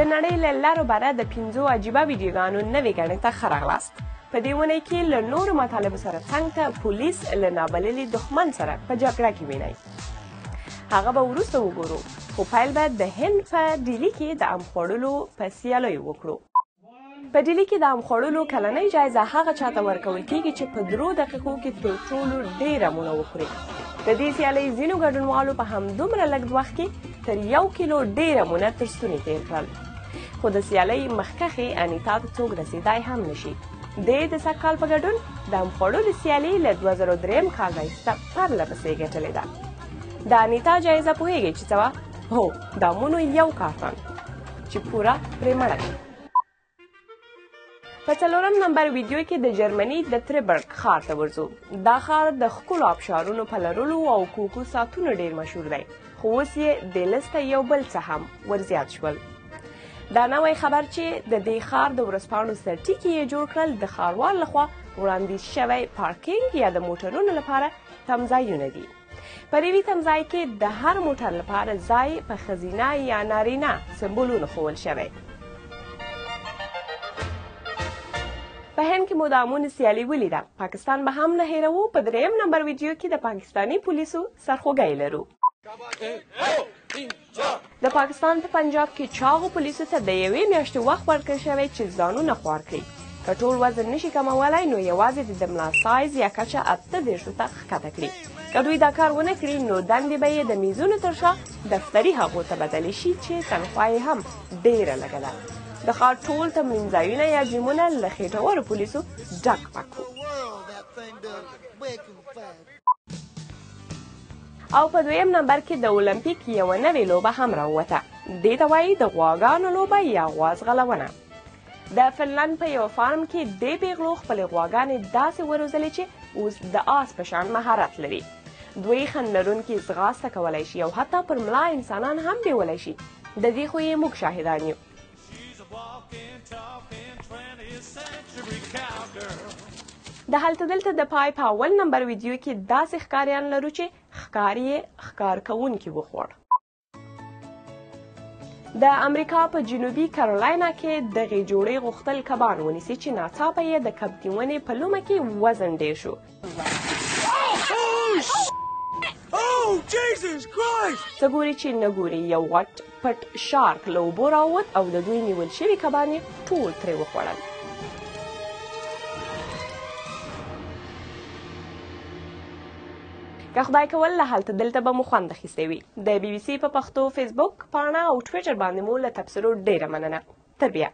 د نړۍ له لارو بره د 5 عجیبه ویډیوګانو نوې ګڼې ته ښه راغلاست. په دې اونۍ کې له نورو مطالبو سره څنګ ته پولیس له نابللي دښمن سره په جګړه کې وینئ. هغه به وروسته وګورو، خو پیل به د هند په ډیلي کې د ام خوړلو په سیالیو وکړو. په ډیلي کې د ام خوړلو کلنۍ جایزه هغه چاته ورکول کیږي چې په 3 دقیقو کې تر ټولو ډېر امونه وخوري. د دې سیالۍ ځینو ګډونوالو په همدومره لږ وخت کې تر 1 کیلو ډېر امونه تر ستوني تېر کړل. خو د سیالۍ مخکښې انیتا ته څوک رسېدای هم نشي. د سږ کال په ګډون د ام خوړلو سیالي له 2003 کال راهیسته پرله پسې ګټلې ده. د انیتا جایزه پوهېږئ چې څه وه؟ هو، د امونو 1 کارتن چې پوره پرې مړه کړي. په 4 نمبر ویډیو کې د جرمني د تریبرګ ښار ته ورځو. دا ښار د ښکلو آبشارونو په لرلو او کوکو ساعتونو ډېر مشهور دی، خو اوس یې د لسته یو بل څه هم ورزیات شول. دا نوی خبر چې د دې ښار د ورځپاڼو سرټیکي یې جوړ کړل د ښاروال لخوا وړاندیز شوی پارکینګ یا د موټرونو لپاره تمځایونه دي. په یوې تمځای کې د هر موټر لپاره ځای په ښځینه یا نارینه سمبولونو ښوول شوی. په هند کې مو د امونو سیالي ولیده. پاکستان به هم نه هیروو. په 3 نمبر ویډیو کې د پاکستاني پولیسو سرخوږی لرو. د پاکستان په پنجاب کې چاغو پولیسو ته د 1 میاشتې وخت ورکړل شوی چې ځانونه خوار کړي. که ټول وزن نشي کمولی نو یوازې د ملا سایز یا کچه 38 ته ښکته کړي. که دوی دا کار ونه کړي نو دندې به یې د میزونو تر شا دفتري هغو ته بدلې شي چې تنخوا یې هم ډېره لږه ده. د ښار ټول تمرین ځایونه یا جیمونه له خېټورو پولیسو ډک پک وو. او په 2 نمبر کې د اولمپیک یوه نوې لوبه هم راووته. دې ته وایي د غواګانو لوبه یا غوا ځغلونه. د فنلند په یوه فارم کې دې پیغلو خپلې غواګانې داسې وروزلې چې اوس د آس په شان مهارت لري. دوی خند لرونکي ځغاسته کولی شي او حتی پر ملا انسانان هم بیولی شي. د دې خو یې موږ شاهدان یو. د هلته دلته د پای په 1 نمبر ویډیو کې داسې ښکاریان لرو چې ښکار یې ښکار کوونکي وخوړ. د امریکا په جنوبي کارولاینا کې دغې جوړې غوښتل کبان ونیسي چې ناڅاپه یې د کبتي ونې په لومه کې وزن ډېر شو. څه ګوري چې نه ګوري، یو غټ پټ شارک له اوبو راووت او د دوی نیول شوي کبان یې ټول ترې وخوړل. که خدای کول له هلته دلته به مو خوند اخیستی وي. د BBC په پښتو فیسبوک پاڼه او ټویټر باندې مو له تبصرو ډېره مننه. تر بیا.